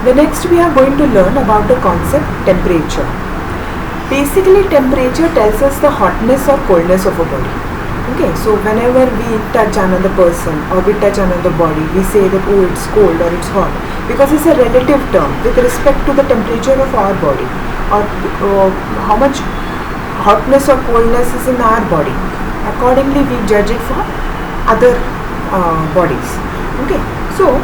The next we are going to learn about the concept temperature. Basically, temperature tells us the hotness or coldness of a body. Okay, so whenever we touch another person or we touch another body, we say that oh, it's cold or it's hot, because it's a relative term with respect to the temperature of our body, or how much hotness or coldness is in our body. Accordingly, we judge it for other bodies. Okay, so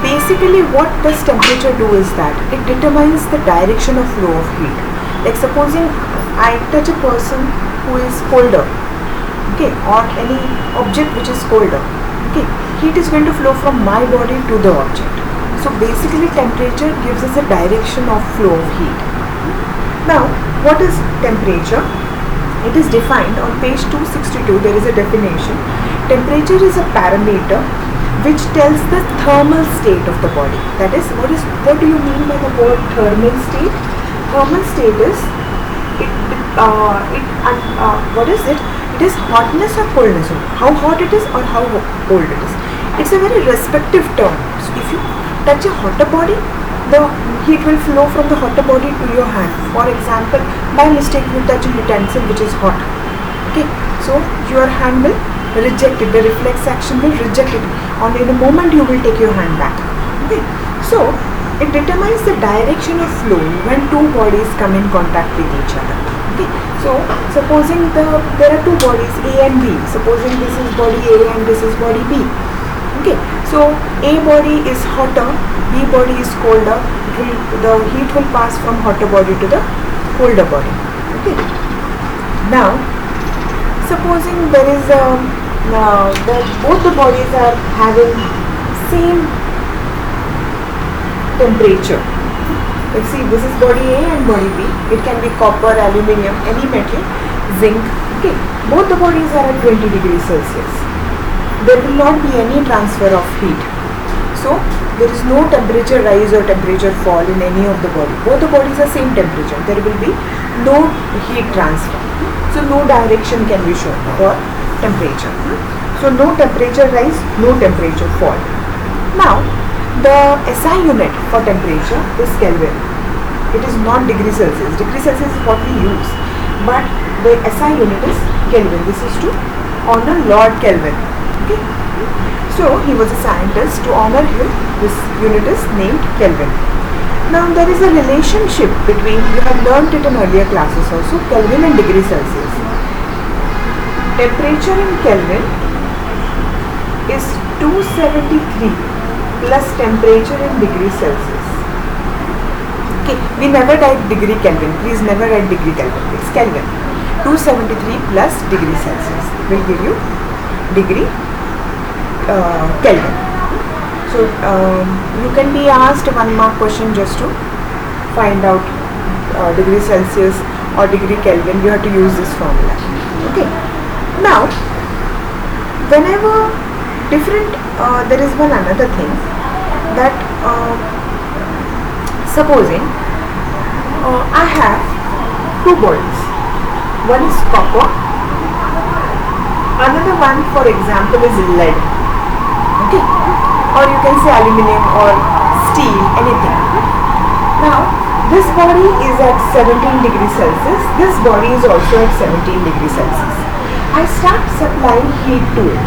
basically what does temperature do is that it determines the direction of flow of heat. Like supposing I touch a person who is colder, okay, or any object which is colder, okay, heat is going to flow from my body to the object. So basically temperature gives us a direction of flow of heat. Now what is temperature? It is defined on page 262. There is a definition. Temperature is a parameter which tells the thermal state of the body. That is, what do you mean by the word thermal state? Thermal state is what is it? It is hotness or coldness, how hot it is or how cold it is. It's a very respective term. So if you touch a hotter body, the heat will flow from the hotter body to your hand. For example, by mistake you touch a utensil which is hot. Okay, so your hand will reject it. The reflex action will reject it. In a moment you will take your hand back. Okay, so it determines the direction of flow when two bodies come in contact with each other. Okay, so supposing there are two bodies A and B. Supposing this is body A and this is body B. Okay, so A body is hotter, B body is colder. The heat will pass from hotter body to the colder body. Okay. Now, supposing there is both the bodies are having same temperature. Let's see, this is body A and body B. It can be copper, aluminium, any metal, zinc. Okay, both the bodies are at 20 degrees Celsius. There will not be any transfer of heat. So there is no temperature rise or temperature fall in any of the body. Both the bodies are same temperature. There will be no heat transfer. So no direction can be shown for temperature. So no temperature rise, no temperature fall. Now the SI unit for temperature is Kelvin. It is not degree Celsius. Degree Celsius is what we use, but the SI unit is Kelvin. This is to honor Lord Kelvin. Okay. So he was a scientist. To honor him, this unit is named Kelvin. Now there is a relationship between, you have learnt it in earlier classes also, Kelvin and degree Celsius. Temperature in Kelvin is 273 plus temperature in degree Celsius. Okay, we never write degree Kelvin. Please never write degree Kelvin. It's Kelvin. 273 plus degree Celsius will give you degree Kelvin. So you can be asked 1 mark question just to find out degree Celsius or degree Kelvin. You have to use this formula. Okay. Now, whenever different, there is one another thing that supposing I have two bodies. One is copper. Another one, for example, is lead. Okay, or you can say aluminium or steel, anything. Now this body is at 17 degrees Celsius. This body is also at 17 degrees Celsius. I start supplying heat to it.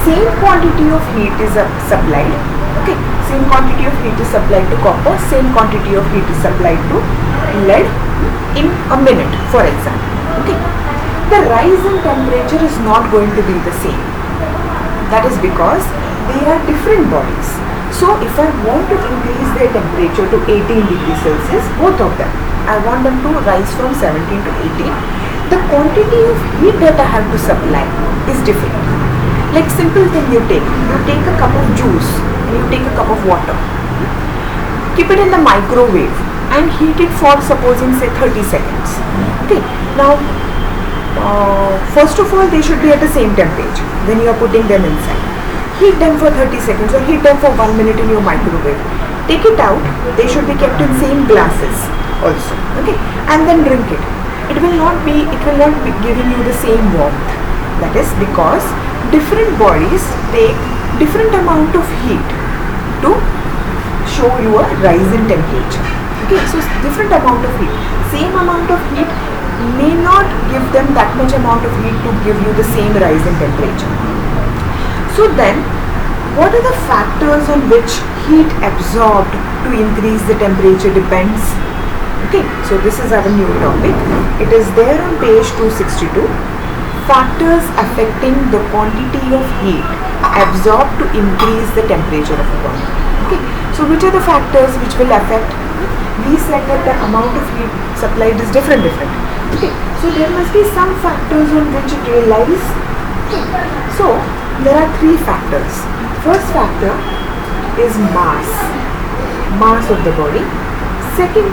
Same quantity of heat is supplied. Okay, same quantity of heat is supplied to copper. Same quantity of heat is supplied to lead in a minute, for example. Okay, the rise in temperature is not going to be the same. That is because they are different bodies. So if I want to increase their temperature to 18 degrees Celsius, both of them, I want them to rise from 17 to 18. The quantity of heat that I have to supply is different. Like simple thing, you take a cup of juice and you take a cup of water. Keep it in the microwave and heat it for supposing say 30 seconds. Okay. Now first of all, they should be at the same temperature when you are putting them inside. Heat them for 30 seconds or heat them for 1 minute in your microwave. Take it out. They should be kept in same glasses also. Okay, and then drink it. It will not be giving you the same warmth. That is because different bodies take different amount of heat to show you a rise in temperature. Okay, so different amount of heat, same amount of heat may not give them that much amount of heat to give you the same rise in temperature. So then, what are the factors on which heat absorbed to increase the temperature depends? Okay, so this is our new topic. It is there on page 262. Factors affecting the quantity of heat absorbed to increase the temperature of the body. Okay, so which are the factors which will affect? We said that the amount of heat supplied is different. Okay, so there must be some factors on which it relies. Okay, so there are three factors. First factor is mass of the body. Second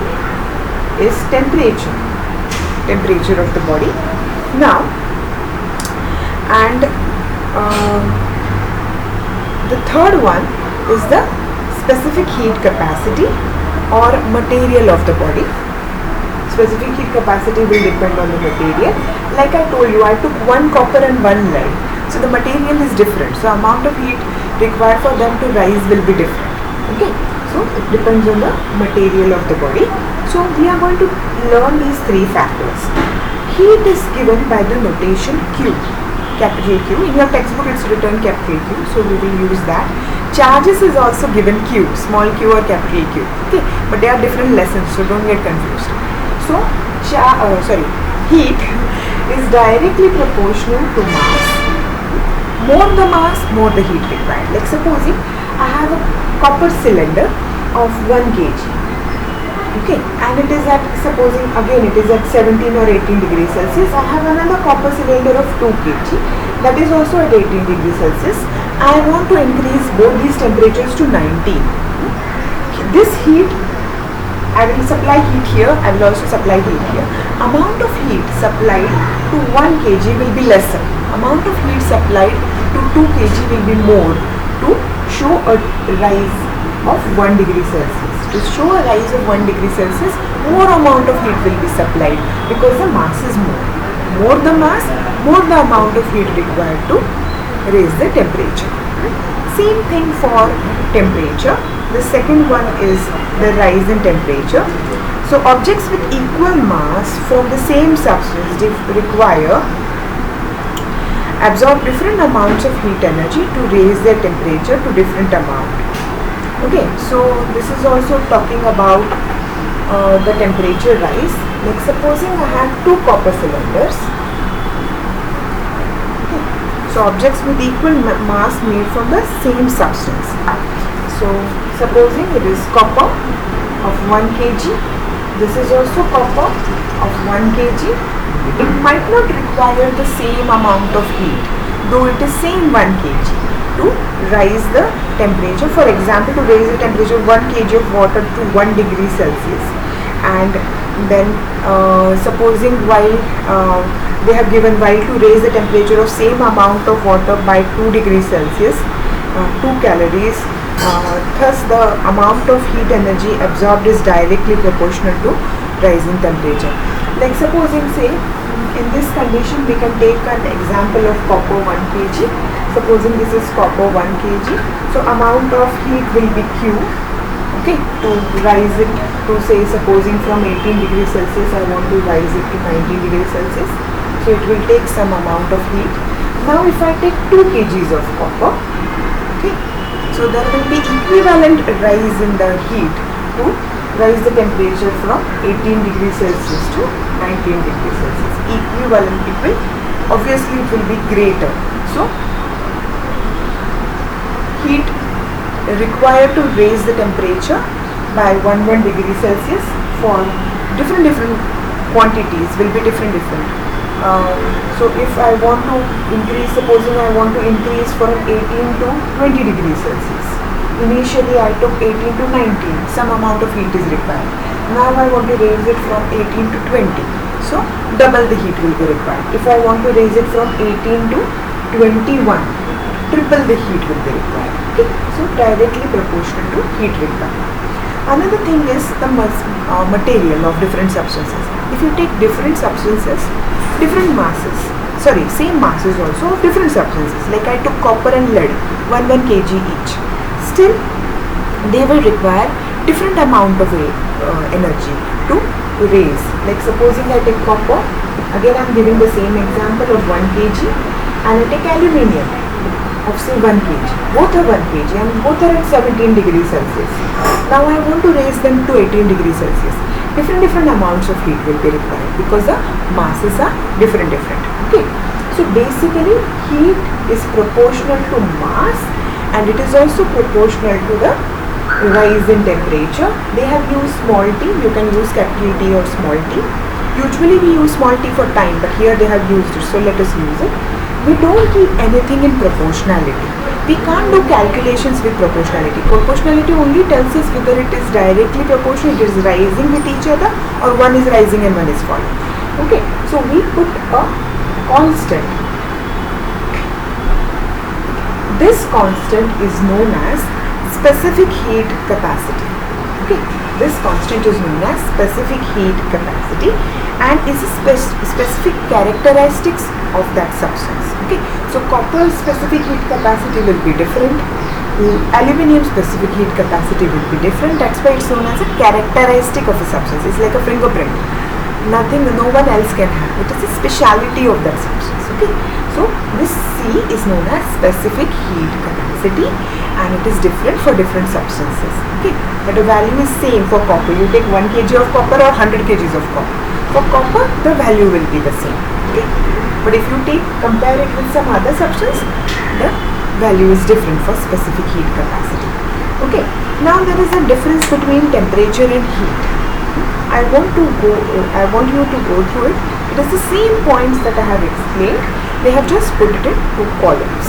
is temperature of the body. Now, and the third one is the specific heat capacity or material of the body. Specific heat capacity will depend on the material. Like I told you, I took one copper and one lead. So the material is different. So amount of heat required for them to rise will be different. Okay. So it depends on the material of the body. So we are going to learn these three factors. Heat is given by the notation Q, capital Q. In your textbook it's written capital Q, so we will use that. Charges is also given Q, small q or capital Q. Okay, but they are different lessons, so don't get confused. So heat is directly proportional to mass. More the mass, more the heat required. Like supposing I have a copper cylinder of 1 kg. Okay, and it is at, supposing again it is at 17 or 18 degrees Celsius. I have another copper cylinder of 2 kg that is also at 18 degrees Celsius. I want to increase both these temperatures to 19. This heat, I will supply heat here, I will also supply heat here. Amount of heat supplied to 1 kg will be lesser. Amount of heat supplied to 2 kg will be more to show a rise of 1 degree Celsius. To show a rise of 1 degree Celsius, more amount of heat will be supplied because the mass is more. More the mass, more the amount of heat required to raise the temperature. Same thing for temperature. The second one is the rise in temperature. So objects with equal mass from the same substance absorb different amounts of heat energy to raise their temperature to different amount. Okay, so this is also talking about the temperature rise. Like supposing I have 2 copper cylinders. Okay. So objects with equal mass made from the same substance. So supposing it is copper of 1 kg. This is also copper of 1 kg. It might not require the same amount of heat, though it is same 1 kg, to rise the temperature. For example, to raise the temperature of 1 kg of water to 1 degree Celsius, and then supposing while they have given while to raise the temperature of same amount of water by 2 degrees Celsius, 2 calories, thus the amount of heat energy absorbed is directly proportional to rise in temperature. Like supposing, say, in this condition we can take an example of copper 1 kg. Supposing this is copper 1 kg, so amount of heat will be Q. Okay, to rise it to, say, supposing from 18 degrees Celsius I want to rise it to 19 degrees Celsius, so it will take some amount of heat. Now if I take 2 kgs of copper, okay, so there will be equivalent rise in the heat to rise the temperature from 18 degrees Celsius to 19 degrees Celsius. Equivalent, it will, obviously it will be greater. So heat required to raise the temperature by 1 degree Celsius for different quantities will be different. So if I want to increase, supposing I want to increase from 18 to 20 degrees Celsius. Initially I took 18 to 19, some amount of heat is required. Now I want to raise it from 18 to 20, so double the heat will be required. If I want to raise it from 18 to 21, triple the heat will be required. Okay, so directly proportional to heat required. Another thing is the material of different substances. If you take different substances, different masses, same masses also of different substances. Like I took copper and lead, 1 kg each. Still, they will require different amount of energy to raise. Like supposing I take copper, again I am giving the same example of 1 kg, and I take aluminium of say 1 kg. Both are 1 kg and both are at 17 degrees Celsius. Now I want to raise them to 18 degrees Celsius. Different amounts of heat will be required because the masses are different. Okay. So basically heat is proportional to mass, and it is also proportional to the rise in temperature. They have used small t, you can use capital T or small t. Usually we use small t for time, but here they have used it, so let us use it. We don't keep anything in proportionality. We can't do calculations with proportionality. Proportionality only tells us whether it is directly proportional, it is rising with each other, or one is rising and one is falling. Okay, so we put a constant. This constant is known as specific heat capacity. Okay, this constant is known as specific heat capacity and is a specific characteristics of that substance. Okay, so copper specific heat capacity will be different. Aluminium specific heat capacity will be different. That's why it's known as a characteristic of a substance. It's like a fingerprint. No one else can have. It is a speciality of that substance. Okay, so this C is known as specific heat capacity, and it is different for different substances. Okay, but the value is same for copper. You take 1 kg of copper or 100 kgs of copper. For copper, the value will be the same. Okay, but if you compare it with some other substance, the value is different for specific heat capacity. Okay, now there is a difference between temperature and heat. I want you to go through it. It is the same points that I have explained. They have just put it in 2 columns.